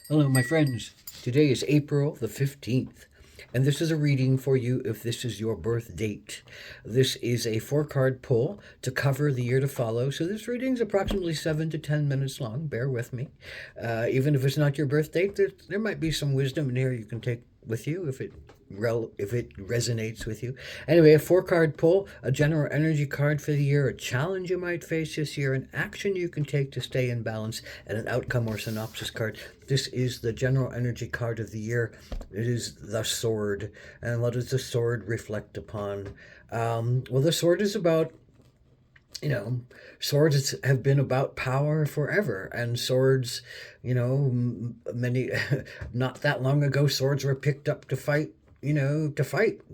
Hello, my friends. Today is April the 15th, and this is a reading for you if this is your birth date. This is a four-card pull to cover the year to follow, so this reading is approximately 7 to 10 minutes long. Bear with me. Even if it's not your birth date, there might be some wisdom in here you can take with you if it resonates with you. Anyway, a four-card pull, a general energy card for the year, a challenge you might face this year, an action you can take to stay in balance, and an outcome or synopsis card. This is the general energy card of the year. It is the sword. And what does the sword reflect upon? Well, the sword is about, you know, swords have been about power forever. And swords, many, not that long ago, swords were picked up to fight.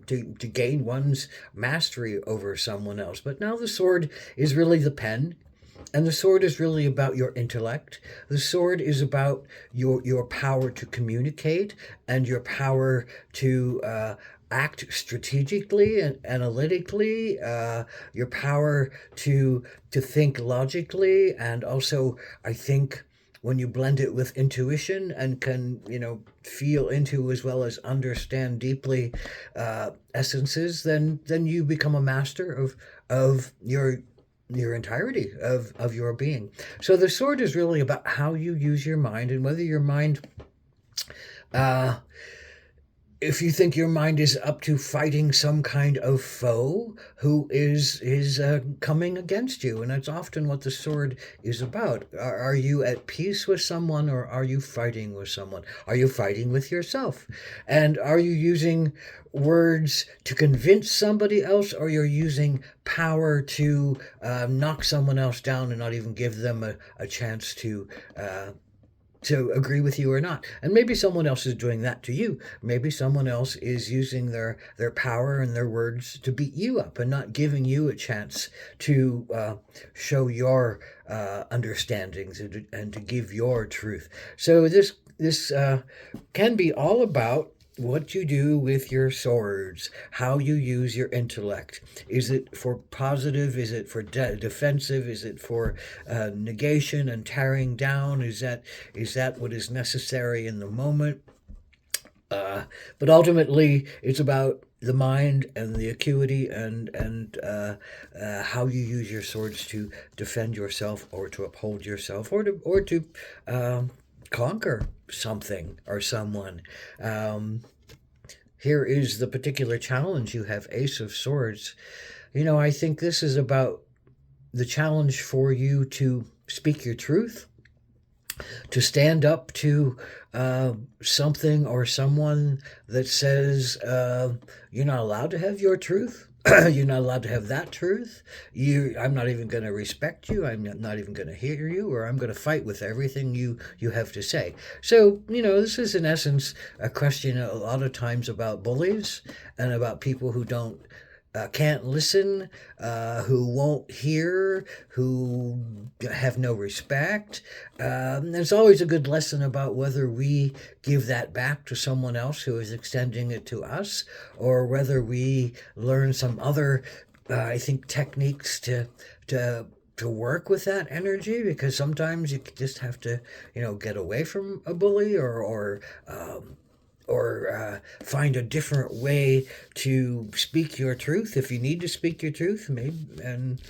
To gain one's mastery over someone else. But now the sword is really the pen, and the sword is really about your intellect. The sword is about your power to communicate and your power to act strategically and analytically, your power to think logically, and also, I think, when you blend it with intuition and can feel into as well as understand deeply essences, then you become a master of your entirety of your being. So the sword is really about how you use your mind, and whether your mind uh, if you think your mind is up to fighting some kind of foe who is coming against you, and that's often what the sword is about. Are you at peace with someone, or are you fighting with someone? Are you fighting with yourself? And are you using words to convince somebody else, or you're using power to knock someone else down and not even give them a chance to agree with you or not? And maybe someone else is doing that to you. Maybe someone else is using their power and their words to beat you up and not giving you a chance to show your understandings and to give your truth. So this can be all about what you do with your swords, how you use your intellect. Is it for positive? Is it for defensive? Is it for negation and tearing down? Is that what is necessary in the moment? But ultimately, it's about the mind and the acuity and how you use your swords to defend yourself, or to uphold yourself, or to conquer something or someone. Um, Here is the particular challenge. You have Ace of Swords. I think this is about the challenge for you to speak your truth, to stand up to something or someone that says you're not allowed to have your truth. You're not allowed to have that truth. I'm not even going to respect you. I'm not even going to hear you, or I'm going to fight with everything you have to say. So this is in essence a question a lot of times about bullies and about people who don't can't listen, who won't hear, who have no respect. There's always a good lesson about whether we give that back to someone else who is extending it to us, or whether we learn some other, I think, techniques to work with that energy, because sometimes you just have to, get away from a bully, or find a different way to speak your truth if you need to speak your truth, maybe. And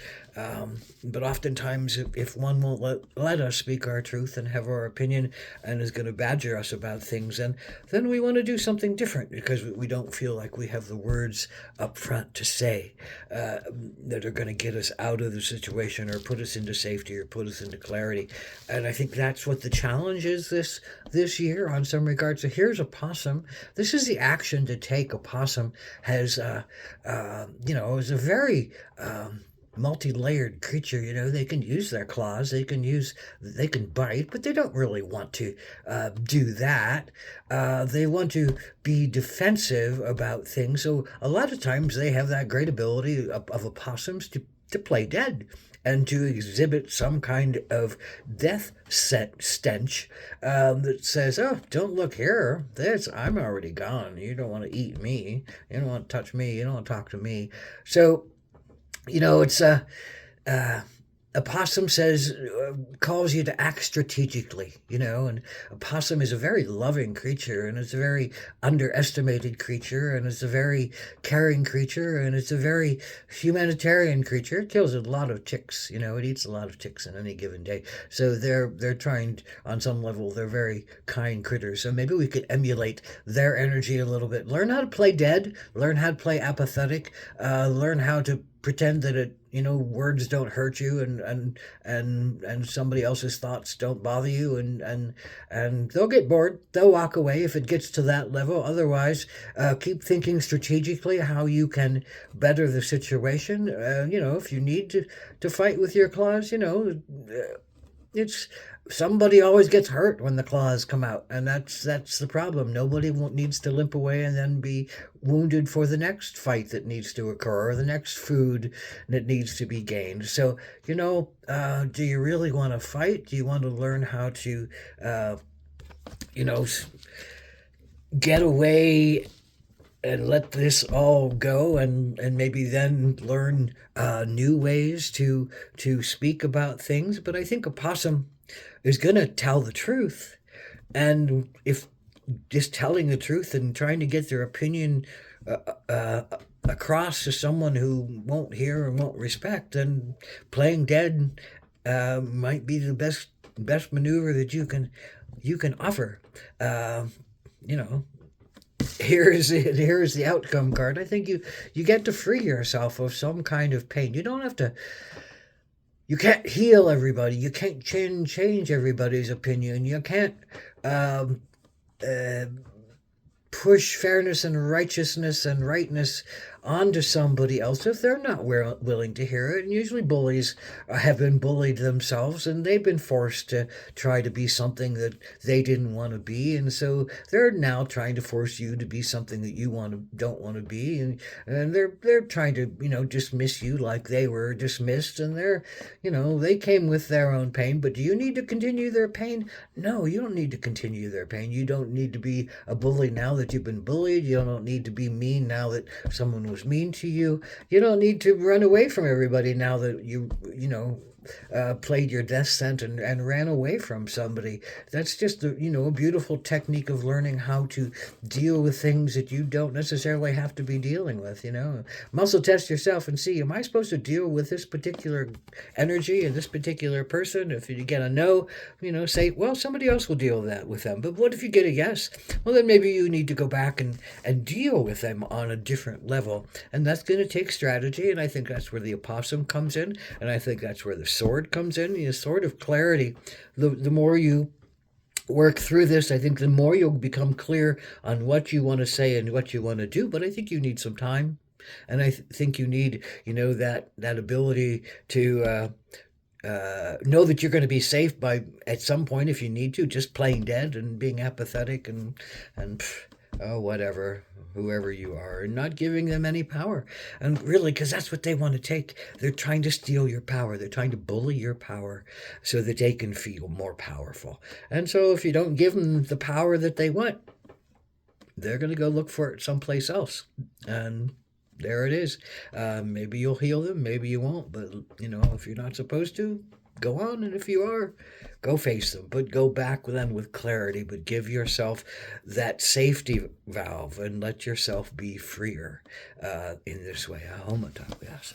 but oftentimes, if one won't let us speak our truth and have our opinion, and is going to badger us about things, and then we want to do something different because we don't feel like we have the words up front to say that are going to get us out of the situation, or put us into safety, or put us into clarity. And I think that's what the challenge is this year on some regards. So here's a possum. This is the action to take. A possum has is a very multi-layered creature. They can use their claws, they can bite, but they don't really want to do that. They want to be defensive about things. So a lot of times they have that great ability of opossums to play dead and to exhibit some kind of death stench that says, "Oh, don't look here. I'm already gone. You don't want to eat me. You don't want to touch me. You don't want to talk to me." So it's a possum says, calls you to act strategically, and a possum is a very loving creature, and it's a very underestimated creature, and it's a very caring creature, and it's a very humanitarian creature. It kills a lot of ticks, it eats a lot of ticks in any given day. So they're trying, on some level, they're very kind critters. So maybe we could emulate their energy a little bit. Learn how to play dead, learn how to play apathetic, learn how to pretend that words don't hurt you, and somebody else's thoughts don't bother you, and they'll get bored, they'll walk away if it gets to that level. Otherwise, keep thinking strategically how you can better the situation. If you need to fight with your claws, it's somebody always gets hurt when the claws come out, and that's the problem. Nobody needs to limp away and then be wounded for the next fight that needs to occur, or the next food that needs to be gained. So do you really want to fight? Do you want to learn how to you know get away and let this all go, and maybe then learn new ways to speak about things? But I think a possum is going to tell the truth, and if just telling the truth and trying to get their opinion uh, uh, across to someone who won't hear and won't respect, then playing dead might be the best maneuver that you can offer. Uh, you know, here's the outcome card. I think you get to free yourself of some kind of pain. You don't have to. You can't heal everybody. You can't change everybody's opinion. You can't um, uh, push fairness and righteousness and rightness onto somebody else if they're not willing to hear it. And usually bullies have been bullied themselves, and they've been forced to try to be something that they didn't want to be, and so they're now trying to force you to be something that you don't want to be, and they're trying to dismiss you like they were dismissed, and they came with their own pain. But do you need to continue their pain? No, you don't need to continue their pain. You don't need to be a bully now that you've been bullied. You don't need to be mean now that someone was mean to you. You don't need to run away from everybody now that played your death scent and ran away from somebody. That's just a beautiful technique of learning how to deal with things that you don't necessarily have to be dealing with. Muscle test yourself and see, am I supposed to deal with this particular energy and this particular person? If you get a no, say, well, somebody else will deal with that with them. But what if you get a yes? Well, then maybe you need to go back and deal with them on a different level, and that's going to take strategy. And I think that's where the opossum comes in, and I think that's where the sword comes in, the sword of clarity. The more you work through this, I think the more you'll become clear on what you want to say and what you want to do. But I think you need some time, and I think you need that ability to know that you're going to be safe by, at some point, if you need to, just playing dead and being apathetic and whatever, whoever you are, and not giving them any power. And really, because that's what they want to take. They're trying to steal your power. They're trying to bully your power so that they can feel more powerful. And so if you don't give them the power that they want, they're going to go look for it someplace else. And there it is. Maybe you'll heal them, maybe you won't. But, if you're not supposed to, go on. And if you are, go face them. But go back then with clarity. But give yourself that safety valve and let yourself be freer in this way. Ahomata, yes.